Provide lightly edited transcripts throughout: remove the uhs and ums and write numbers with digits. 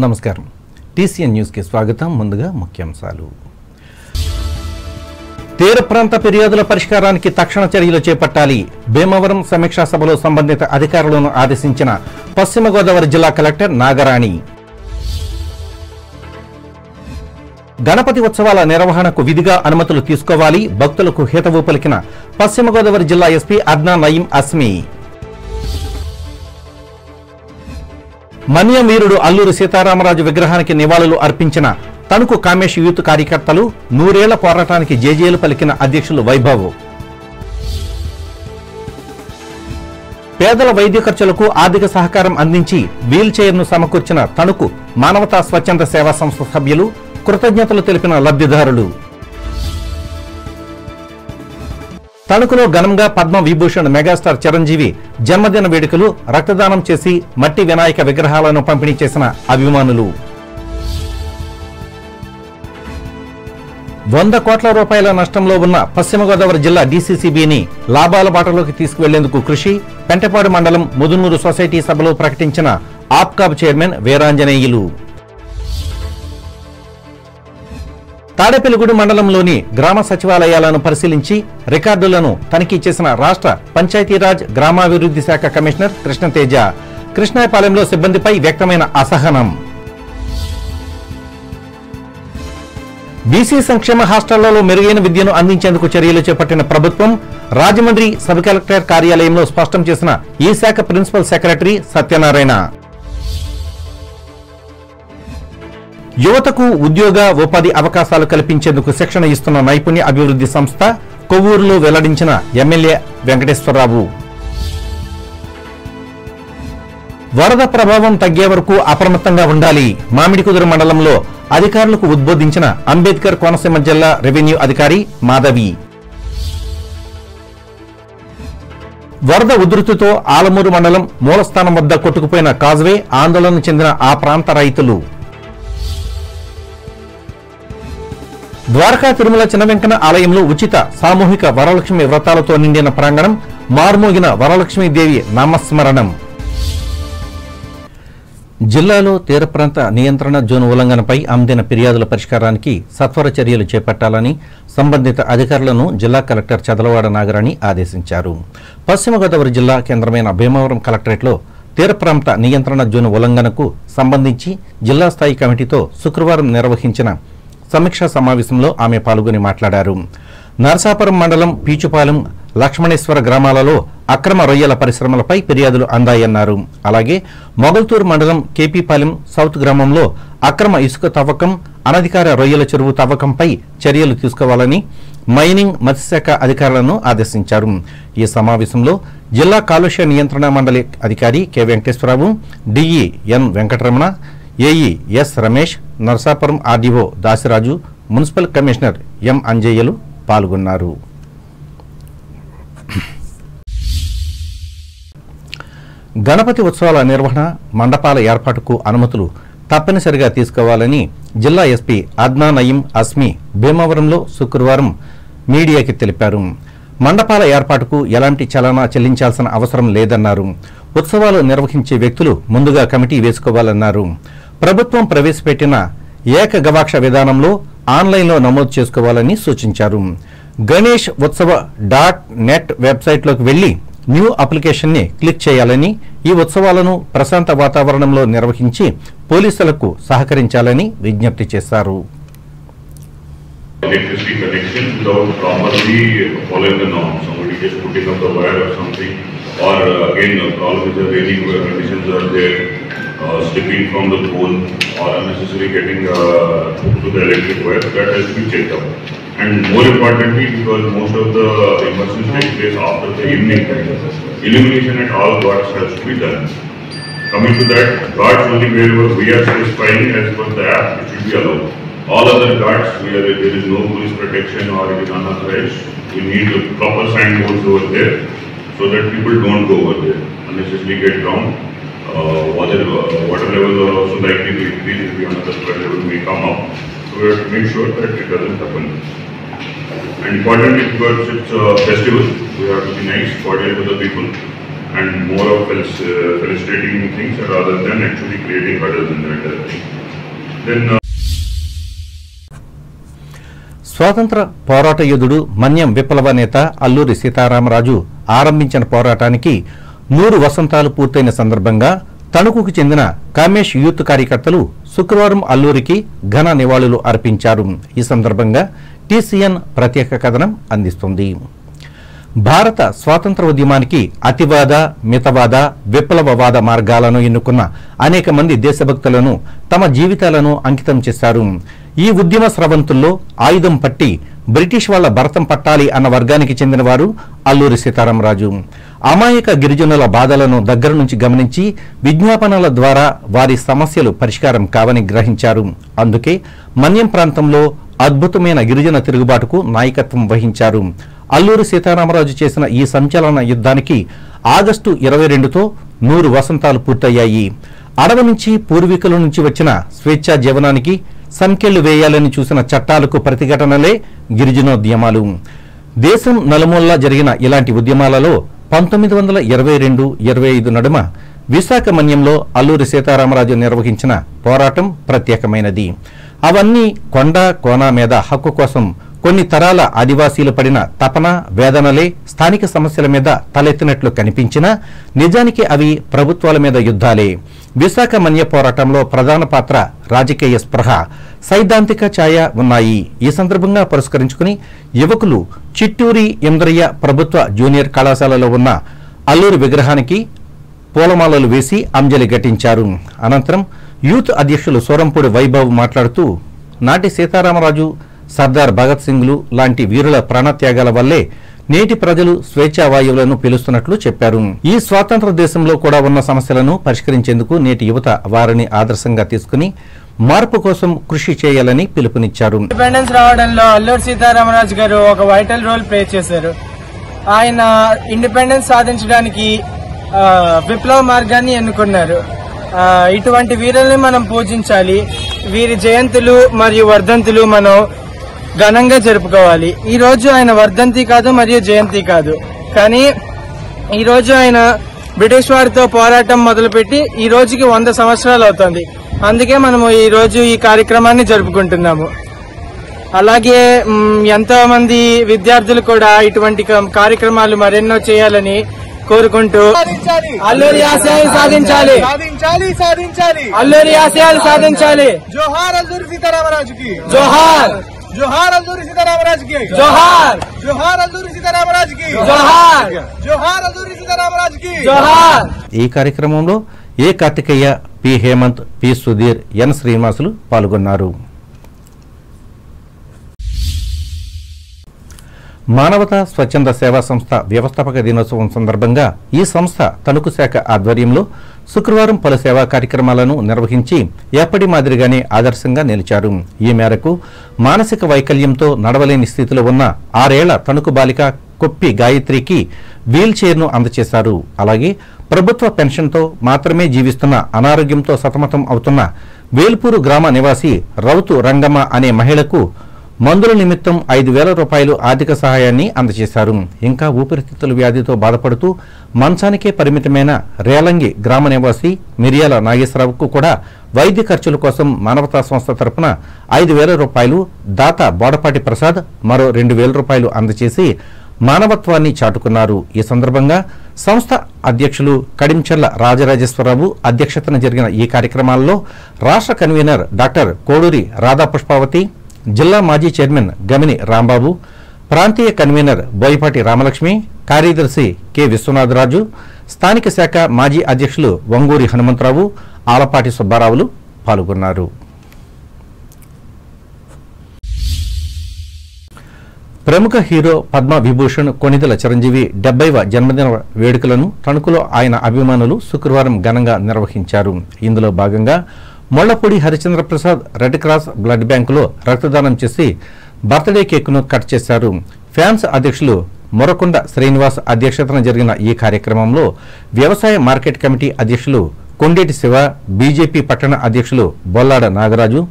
నమస్కారం TCN news కి స్వాగతం ముందుగా ముఖ్యాంశాలు తీర ప్రాంత ఫిర్యాదుల పరిష్కారానికి తక్షణ చర్యలు చేపట్టాలి భీమవరం సమీక్షా సభలో సంబంధిత అధికారులను ఆదేశించిన పశ్చిమ గోదావరి జిల్లా కలెక్టర్ నాగరాణి గణపతి ఉత్సవాల నిర్వహణకు విధిగా అనుమతులు తీసుకోవాలి భక్తులకు హితవు పలికిన పశ్చిమ గోదావరి జిల్లా ఎస్పీ అద్నాన్ నయీం అస్మి మన్యం వీరుడు అల్లూరి సీతారామరాజు విగ్రహానికి నివాళులు అర్పించిన తణుకు కామేష్ యూత్ కార్యకర్తలు 100 ఏళ్ల పోరాటానికి జేజేలు పలికిన అధ్యక్షులు వైభవ్ పేదల వైద్య ఖర్చులకు ఆర్థిక సహకారం అందించి వీల్ చైర్ను సమకూర్చిన తణుకు మానవతా స్వచ్ఛంద సేవా సంస్థ సభ్యులు కృతజ్ఞతలు తెలిపిన లబ్ధిదారులు తణుకులో ఘనంగా పద్మ విభూషణ్ మెగాస్టార్ చిరంజీవి జన్మదిన వేడుకలు రక్తదానం చేసి మట్టి వినాయక విగ్రహాలను పంపిణీ చేసిన అభిమానులు 100 కోట్ల రూపాయల నష్టంలో ఉన్న పశ్చిమ గోదావరి జిల్లా డీసీసీబీని లాభాల బాటలోకి తీసుకువెళ్లేందుకు కృషి పెంటపాడు మండలం ముదునూరు సొసైటీ సభలో ప్రకటించిన ఆప్కాబ్ చైర్మన్ వీరాంజనేయులు తాడేపల్లిగూడెం మండలంలోని గ్రామ సచివాలయాలను పరిశీలించి రికార్డులను తనిఖీ చేసిన రాష్ట్ర పంచాయతీరాజ్ గ్రామాభివృద్ధి శాఖ కమిషనర్ కృష్ణతేజ కృష్ణాయపాలెంలో సిబ్బందిపై వ్యక్తమైన అసహనం బీసీ సంక్షేమ హాస్టళ్లలో మెరుగైన విద్యను అందించేందుకు చర్యలు చేపట్టిన ప్రభుత్వం రాజమండ్రి సబ్ కలెక్టర్ కార్యాలయంలో స్పష్టం చేసిన ఈ శాఖ ప్రిన్సిపల్ సెక్రటరీ సత్యనారాయణ యువతకు ఉద్యోగ ఉపాధి అవకాశాలు కల్పించేందుకు శిక్షణ ఇస్తున్న నైపుణ్య అభివృద్ధి సంస్థ కొవ్వూరులో వెల్లడించిన ఎమ్మెల్యే వెంకటేశ్వరరావు వరద ప్రభావం తగ్గే వరకు అప్రమత్తంగా ఉండాలి మామిడికుదురు మండలంలో అధికారులకు ఉద్బోధించిన అంబేద్కర్ కోనసీమ జిల్లా రెవెన్యూ అధికారి మాధవి వరద ఉధృతితో ఆలమూరు మండలం మూలస్థానం వద్ద కొట్టుకుపోయిన కాజ్వే ఆందోళన చెందిన ఆ ప్రాంత రైతులు ద్వారకా తిరుమల చిన్న వెంకన్న ఆలయంలో ఉచిత సామూహిక వరలక్ష్మి వ్రతాలతో నిండిన ప్రాంగణం మార్మోగిన వరలక్ష్మీదేవి నామస్మరణం జిల్లాలో తీర ప్రాంత నియంత్రణ జోన్ ఉల్లంఘనపై అందిన ఫిర్యాదుల పరిష్కారానికి సత్వర చర్యలు చేపట్టాలని సంబంధిత అధికారులను జిల్లా కలెక్టర్ చదలవాడ నాగరాణి ఆదేశించారు పశ్చిమ గోదావరి జిల్లా కేంద్రమైన భీమవరం కలెక్టరేట్లో తీర ప్రాంత నియంత్రణ జోన్ ఉల్లంఘనకు సంబంధించి జిల్లా స్థాయి కమిటీతో శుక్రవారం నిర్వహించిన సమీక్షా సమావేశంలో ఆమె పాల్గొని మాట్లాడారు నరసాపురం మండలం పీచుపాలెం లక్ష్మణేశ్వర గ్రామాలలో అక్రమ రొయ్యల పరిశ్రమలపై ఫిర్యాదులు అందాయన్నారు అలాగే మొగల్తూరు మండలం కేపీపాలెం సౌత్ గ్రామంలో అక్రమ ఇసుక తవ్వకం అనధికార రొయ్యల చెరువు తవ్వకంపై చర్యలు తీసుకోవాలని మైనింగ్ మత్స్యశాఖ అధికారులను ఆదేశించారు ఈ సమావేశంలో జిల్లా కాలుష్య నియంత్రణ మండలి అధికారి K Venkateswararao DE N Venkataramana AE S Ramesh Narasapuram RDO Dasiraju municipal commissioner M అంజయ్యలు పాల్గొన్నారు గణపతి ఉత్సవాల నిర్వహణ మండపాల ఏర్పాటుకు అనుమతులు తప్పనిసరిగా తీసుకోవాలని జిల్లా ఎస్పీ అద్నాన్ నయీం అస్మి భీమవరంలో శుక్రవారం మీడియాకి తెలిపారు మండపాల ఏర్పాటుకు ఎలాంటి చలానా చెల్లించాల్సిన అవసరం లేదన్నారు ఉత్సవాలు నిర్వహించే వ్యక్తులు ముందుగా కమిటీ వేసుకోవాలన్నారు ప్రభుత్వం ప్రవేశపెట్టిన ఏక గవాక్ష విధానంలో ఆన్లైన్లో నమోదు చేసుకోవాలని సూచించారు గణేష్ ఉత్సవ .net వెబ్సైట్లోకి వెళ్లి న్యూ అప్లికేషన్ని క్లిక్ చేయాలని ఈ ఉత్సవాలను ప్రశాంత వాతావరణంలో నిర్వహించి పోలీసులకు సహకరించాలని విజ్ఞప్తి చేశారు electricity connection without properly following the norms. Somebody just putting up the wire or something, or again problem with the raining conditions are there, slipping from the pole or unnecessarily getting hooked to the electric wire, that has to be checked out. And more importantly, because most of the emergencies take place after the evening time, illumination at all ghats has to be done. Coming to that, ghats only wherever we are specifying as per the app, it should be allowed. All other ghats where there is no police protection or it is unauthorized, we need proper signboards over there so that people don't go over there, unnecessarily get drowned. Water levels are also likely to increase if the another flood level may come up. So we have to make sure that it doesn't happen. And importantly, because it's a festival, we have to be nice, cordial to the people, and more of felicitating things rather than actually creating hurdles in the entire thing. Then స్వాతంత్ర పోరాట యోధుడు మన్యం విప్లవ నేత అల్లూరి సీతారామరాజు ఆరంభించిన పోరాటానికి 100 వసంతాలు పూర్తయిన సందర్భంగా తణుకుకు చెందిన కామేష్ యూత్ కార్యకర్తలు శుక్రవారం అల్లూరికి ఘన నివాళులు అర్పించారు. ఈ సందర్భంగా టీసీఎన్ ప్రత్యేక కథనం అందిస్తుంది. భారత స్వాతంత్ర ఉద్యమానికి అతివాద, మితవాద, విప్లవవాద మార్గాలను ఎన్నుకున్న అనేక మంది దేశభక్తులను తమ జీవితాలను అంకితం చేశారు. ఈ ఉద్యమ స్రవంతుల్లో ఆయుధం పట్టి బ్రిటిష్ వాళ్ల భరతం పట్టాలి అన్న వర్గానికి చెందినవారు అల్లూరి సీతారామరాజు. అమాయక గిరిజనుల బాధలను దగ్గర నుంచి గమనించి విజ్ఞాపనల ద్వారా వారి సమస్యలు పరిష్కారం కావని గ్రహించారు. అందుకే మన్యం ప్రాంతంలో అద్భుతమైన గిరిజన తిరుగుబాటుకు నాయకత్వం వహించారు. అల్లూరి సీతారామరాజు చేసిన ఈ సంచలన యుద్ధానికి ఆగస్టు 22తో 100 వసంతాలు పూర్తయ్యాయి. అడవి నుంచి పూర్వీకుల నుంచి వచ్చిన స్వేచ్ఛా జీవనానికి సంకెళ్లు వేయాలని చూసిన చట్టాలకు ప్రతిఘటనలే గిరిజనోద్యమాలు. దేశం నలుమూలలా జరిగిన ఇలాంటి ఉద్యమాలలో 1922-25 నడుమ విశాఖ మన్యంలో అల్లూరి సీతారామరాజు నిర్వహించిన పోరాటం ప్రత్యేకమైనది. అవన్నీ కొండ కోన మీద హక్కు కోసం కొన్ని తరాల ఆదివాసీలు పడిన తపన, వేదనలే స్థానిక సమస్యల మీద తలెత్తినట్లు కనిపించినా నిజానికి అవి ప్రభుత్వాల మీద యుద్ధాలే. విశాఖ మన్య పోరాటంలో ప్రధాన పాత్ర రాజకీయ స్పృహ, సైద్ధాంతిక ఛాయ ఉన్నాయి. ఈ సందర్భంగా పురస్కరించుకుని యువకులు చిట్టూరి ఇంద్రయ్య ప్రభుత్వ జూనియర్ కళాశాలలో ఉన్న అల్లూరి విగ్రహానికి పూలమాలలు వేసి అంజలి ఘటించారు. అనంతరం యూత్ అధ్యక్షులు సోరంపూడి వైభవ్ మాట్లాడుతూ నాటి సీతారామరాజు, సర్దార్ భగత్ సింగ్లు లాంటి వీరుల ప్రాణత్యాగాల వల్లే నేటి ప్రజలు స్వేచ్ఛా వాయువులను పీలుస్తున్నట్లు చెప్పారు. ఈ స్వాతంత్ర దేశంలో కూడా ఉన్న సమస్యలను పరిష్కరించేందుకు నేటి యువత వారిని ఆదర్శంగా తీసుకుని మార్పు కోసం కృషి చేయాలని పిలుపునిచ్చారు. ఇండిపెండెన్స్ రావడంలో అల్లూరి సీతారామరాజు గారు ఒక వైటల్ రోల్ ప్లే చేశారు. ఆయన ఇండిపెండెన్స్ సాధించడానికి విప్లవ మార్గాన్ని ఎన్నుకున్నారు. ఇటువంటి వీరుల్ని మనం పూజించాలి. వీరి జయంతులు మరియు వర్ధంతులు మనం ఘనంగా జరుపుకోవాలి. ఈ రోజు ఆయన వర్ధంతి కాదు మరియు జయంతి కాదు, కానీ ఈ రోజు ఆయన బ్రిటిష్ వారితో పోరాటం మొదలుపెట్టి ఈ రోజుకి 100 సంవత్సరాలు అవుతుంది. అందుకే మనము ఈ రోజు ఈ కార్యక్రమాన్ని జరుపుకుంటున్నాము. అలాగే ఎంతో మంది విద్యార్థులు కూడా ఇటువంటి కార్యక్రమాలు మరెన్నో చేయాలని కోరుకుంటూ అల్లూరి ఆశయాలు సాధించాలి, అల్లూరి ఆశయాలు సాధించాలి. జోహార్ అల్లూరి సీతారామరాజుకి, జోహార్ జోహార్ అల్లూరి సీతారామరాజుకి, జోహార్ జోహార్ అల్లూరి సీతారామరాజుకి, జోహార్ జోహార్ అల్లూరి సీతారామరాజుకి, జోహార్. ఈ కార్యక్రమంలో ఏ కార్తికేయ, పి హేమంత్, పి సుధీర్, ఎన్ శ్రీనివాసులు పాల్గొన్నారు. మానవతా స్వచ్ఛంద సేవా సంస్థ వ్యవస్థాపక దినోత్సవం సందర్భంగా ఈ సంస్థ తణుకు శాఖ ఆధ్వర్యంలో శుక్రవారం పలు సేవా కార్యక్రమాలను నిర్వహించి ఎప్పటి మాదిరిగానే ఆదర్శంగా నిలిచారు. ఈ మేరకు మానసిక వైకల్యంతో నడవలేని స్థితిలో ఉన్న 6 ఏళ్ల తణుకు బాలిక కొప్పి గాయత్రికి వీల్ చైర్ను అందజేశారు. అలాగే ప్రభుత్వ పెన్షన్తో మాత్రమే జీవిస్తున్న అనారోగ్యంతో సతమతం అవుతున్న వేల్పూరు గ్రామ నివాసి రౌతు రంగమ్మ అనే మహిళకు మందుల నిమిత్తం 5,000 రూపాయలు ఆర్థిక సహాయాన్ని అందజేశారు. ఇంకా ఊపిరితిత్తుల వ్యాధితో బాధపడుతూ మంచానికే పరిమితమైన రేలంగి గ్రామ నివాసి మిరియాల నాగేశ్వరరావుకు కూడా వైద్య ఖర్చుల కోసం మానవతా సంస్థ తరపున 5,000 రూపాయలు, దాత బోడపాటి ప్రసాద్ మరో 2,000 రూపాయలు అందజేసి మానవత్వాన్ని చాటుకున్నారు. ఈ సందర్భంగా సంస్థ అధ్యక్షులు కడించర్ల రాజరాజేశ్వరరావు అధ్యక్షతన జరిగిన ఈ కార్యక్రమాల్లో రాష్ట్ర కన్వీనర్ డాక్టర్ కోడూరి రాధాపుష్పావతి, జిల్లా మాజీ చైర్మన్ గమిని రాంబాబు, ప్రాంతీయ కన్వీనర్ బోయపాటి రామలక్ష్మి, కార్యదర్శి కె విశ్వనాథరాజు, స్థానిక శాఖ మాజీ అధ్యక్షులు వంగూరి హనుమంతరావు, ఆలపాటి సుబ్బారావులు పాల్గొన్నారు. ప్రముఖ హీరో పద్మ విభూషణ్ కొణిదెల చిరంజీవి 70వ జన్మదిన వేడుకలను తణుకులో ఆయన అభిమానులు శుక్రవారం ఘనంగా నిర్వహించారు. ఇందులో భాగంగా Mollapudi Harichandra Prasad red cross blood బ్యాంకులో రక్తదానం చేసి బర్త్డే కేక్ను కట్ చేశారు. ఫ్యాన్స్ అధ్యక్షులు మొరకొండ శ్రీనివాస్ అధ్యక్షతన జరిగిన ఈ కార్యక్రమంలో వ్యవసాయ మార్కెట్ కమిటీ అధ్యక్షులు కొండేటి శివ, బీజేపీ పట్టణ అధ్యక్షులు బొల్లాడ నాగరాజు,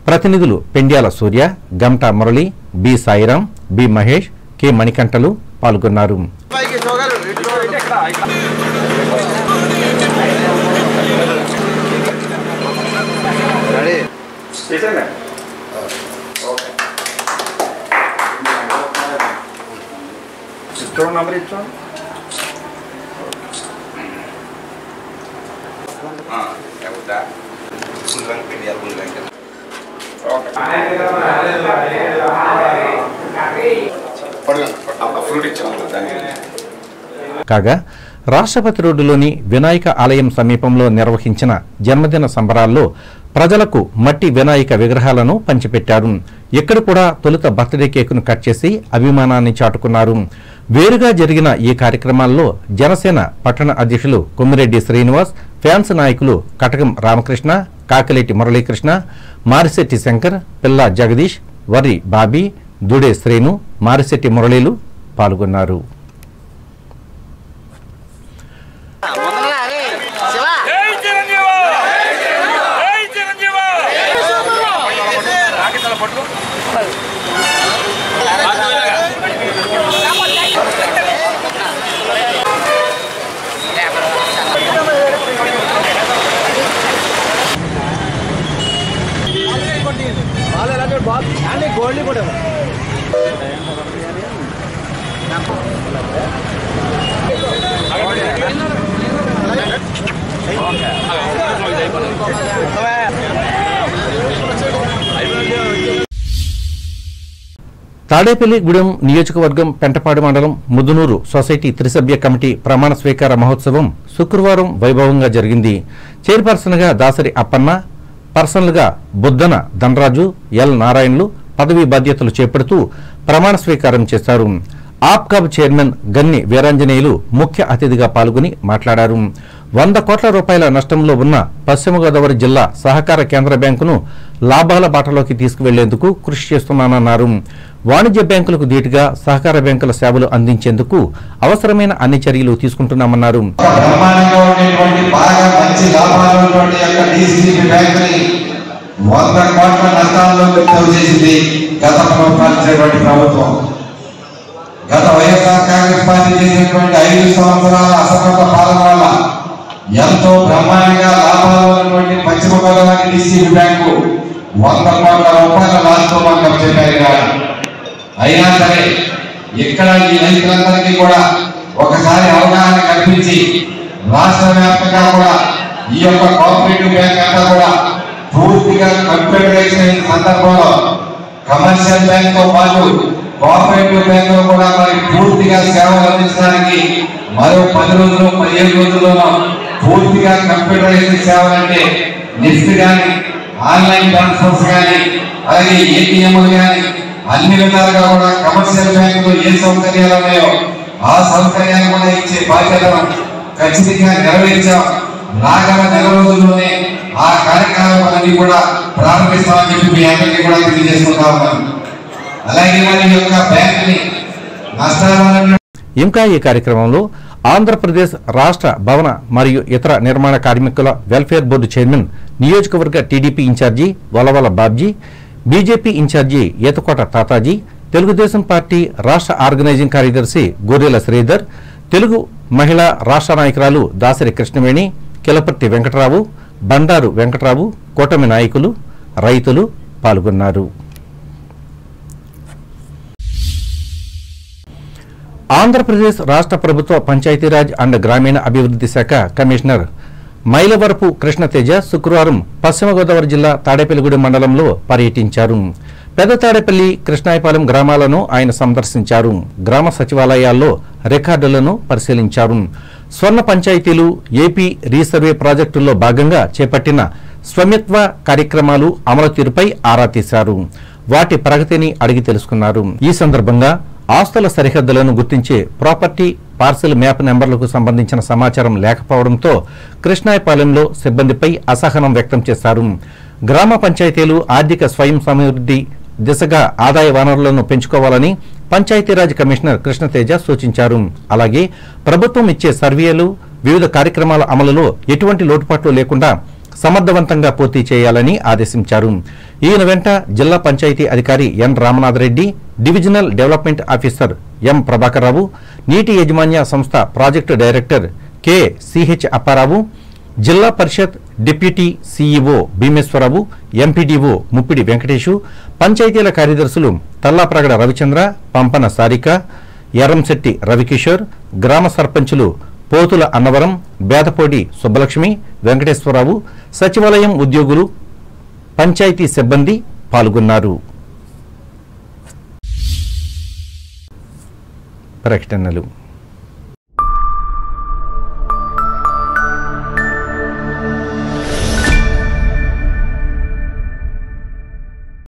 ప్రతినిధులు Pendyala Surya, Ganta Murali, B Sairam, B Mahesh, K మణికంఠలు పాల్గొన్నారు. నెంబర్ ఇచ్చాం కాగా రాష్ట్రపతి రోడ్డులోని వినాయక ఆలయం సమీపంలో నిర్వహించిన జన్మదిన సంబరాల్లో ప్రజలకు మట్టి వినాయక విగ్రహాలను పంచిపెట్టారు. ఇక్కడ కూడా తొలుత బర్త్డే కేకును కట్ చేసి అభిమానాన్ని చాటుకున్నారు. వేరుగా జరిగిన ఈ కార్యక్రమాల్లో జనసేన పట్టణ అధ్యక్షులు కొమ్మిరెడ్డి శ్రీనివాస్, ఫ్యాన్స్ నాయకులు కటకం రామకృష్ణ, కాకిలేటి మురళీకృష్ణ, మారిశెట్టి శంకర్, పిల్లా జగదీష్, వర్రి బాబీ, దుడే శ్రీను, మారిశెట్టి మురళీలు పాల్గొన్నారు. తాడేపల్లిగూడెం నియోజకవర్గం పెంటపాడు మండలం ముదునూరు సొసైటీ త్రిసభ్య కమిటీ ప్రమాణ స్వీకార మహోత్సవం శుక్రవారం వైభవంగా జరిగింది. చైర్పర్సన్గా దాసరి అప్పన్న, పర్సనల్గా బుద్దన ధనరాజు, ఎల్ నారాయణలు పదవీ బాధ్యతలు చేపడుతూ ప్రమాణ స్వీకారం చేశారు. ఆప్కాబ్ చైర్మన్ గన్ని వీరాంజనేయులు ముఖ్య అతిథిగా పాల్గొని మాట్లాడారు. 100 కోట్ల రూపాయల నష్టంలో ఉన్న పశ్చిమ గోదావరి జిల్లా సహకార కేంద్ర బ్యాంకును లాభాల బాటలోకి తీసుకువెళ్లేందుకు కృషి చేస్తున్నానన్నారు. వాణిజ్య బ్యాంకులకు ధీటుగా సహకార బ్యాంకుల సేవలు అందించేందుకు అవసరమైన అన్ని చర్యలు తీసుకుంటున్నామన్నారు. గత వైఎస్ఆర్ కాంగ్రెస్ పార్టీ చేసినటువంటి 5 సంవత్సరాల అసమర్థ పాలన వల్ల ఎంతో బ్రహ్మాండంగా లాభాలు ఉన్నటువంటి పశ్చిమ గోదావరి డిసిసి బ్యాంకు 100 కోట్ల రూపాయల లాభంతో మాకు చెప్పారు. అయినా సరే ఇక్కడ ఈ రైతులందరికీ కూడా ఒకసారి అవగాహన కల్పించి రాష్ట్ర వ్యాప్తంగా కూడా ఈ యొక్క కోఆపరేటివ్ బ్యాంక్ అంతా కూడా పూర్తిగా కంప్యూటరైజ్ అయిన సందర్భంలో కమర్షియల్ బ్యాంక్ తో పాటు కోఆపరేటివ్ బ్యాంక్ లో కూడా మరి పూర్తిగా సేవలు అందించడానికి మరో 10 రోజులు 15 రోజుల్లోనూ పూర్తిగా కంప్యూటరైజ్ సేవలంటే నెఫ్ట్ కానీ ఆన్లైన్ ట్రాన్స్ఫర్స్ కానీ అలాగే ఏటీఎంలు కానీ అన్ని విధాలుగా కూడా కమర్షియల్ బ్యాంకులో ఏ సౌకర్యాలు ఉన్నాయో ఆ సౌకర్యాలు కూడా ఇచ్చే బాధ్యతను ఖచ్చితంగా నెరవేర్చాం. రాగల నెల రోజుల్లోనే ఆ కార్యక్రమాలన్నీ కూడా ప్రారంభిస్తామని చెప్పి మీ అందరికీ కూడా తెలియజేసుకుంటా ఉన్నాను. అలాగే వారి యొక్క బ్యాంకుని నష్టాలను ఇంకా ఈ కార్యక్రమంలో ఆంధ్రప్రదేశ్ రాష్ట్ర భవన మరియు ఇతర నిర్మాణ కార్మికుల వెల్ఫేర్ బోర్డు చైర్మన్, నియోజకవర్గ TDP incharge Valavala Babji, BJP incharge Eethakota Tataji, Telugudesam party రాష్ట్ర ఆర్గనైజింగ్ కార్యదర్శి గొర్రెల శ్రీధర్, తెలుగు మహిళా రాష్ట్ర నాయకురాలు దాసరి కృష్ణవేణి, కిలపర్తి వెంకటరావు, బండారు వెంకటరావు, కూటమి నాయకులు, రైతులు పాల్గొన్నారు. ఆంధ్రప్రదేశ్ రాష్ట్ర ప్రభుత్వ పంచాయతీరాజ్ అండ్ గ్రామీణ అభివృద్ధి శాఖ కమిషనర్ మైలవరపు కృష్ణతేజ శుక్రవారం పశ్చిమ గోదావరి జిల్లా తాడేపల్లిగూడెం మండలంలో పర్యటించారు. పెద్ద తాడేపల్లి, కృష్ణాయపాలెం గ్రామాలను ఆయన సందర్శించారు. గ్రామ సచివాలయాల్లో రికార్డులను పరిశీలించారు. స్వర్ణ పంచాయతీలు, ఏపీ రీసర్వే ప్రాజెక్టుల్లో భాగంగా చేపట్టిన స్వామిత్వ కార్యక్రమాలు అమలు తీరుపై ఆరా తీశారు. వాటి ప్రగతిని అడిగి తెలుసుకున్నారు. ఈ సందర్భంగా ఆస్తుల సరిహద్దులను గుర్తించే ప్రాపర్టీ పార్సెల్ మ్యాప్ నెంబర్లకు సంబంధించిన సమాచారం లేకపోవడంతో కృష్ణాయపాలెంలో సిబ్బందిపై అసహనం వ్యక్తం చేశారు. గ్రామ పంచాయతీలు ఆర్థిక స్వయం సమృద్ధి దిశగా ఆదాయ వనరులను పెంచుకోవాలని పంచాయతీరాజ్ కమిషనర్ కృష్ణతేజ సూచించారు. అలాగే ప్రభుత్వం ఇచ్చే సర్వేలు, వివిధ కార్యక్రమాల అమలులో ఎటువంటి లోటుపాట్లు లేకుండా సమర్థవంతంగా పూర్తి చేయాలని ఆదేశించారు. ఈయన వెంట జిల్లా పంచాయతీ అధికారి N Ramanathareddy, divisional development officer M Prabhakarrao, నీటి యాజమాన్య సంస్థ project director K CH Apparao, Zilla Parishad deputy CEO Bhimeswararao, MPDO Muppidi Venkatesu, పంచాయతీల కార్యదర్శులు తల్లాప్రగడ రవిచంద్ర, పంపన సారిక, ఎర్రంశెట్టి రవికిషోర్, గ్రామ సర్పంచులు పోతుల అన్నవరం, బేదపోడి సుబ్బలక్ష్మి, వెంకటేశ్వరరావు, సచివాలయం ఉద్యోగులు, పంచాయతీ సిబ్బంది పాల్గొన్నారు. ప్రకటనలు.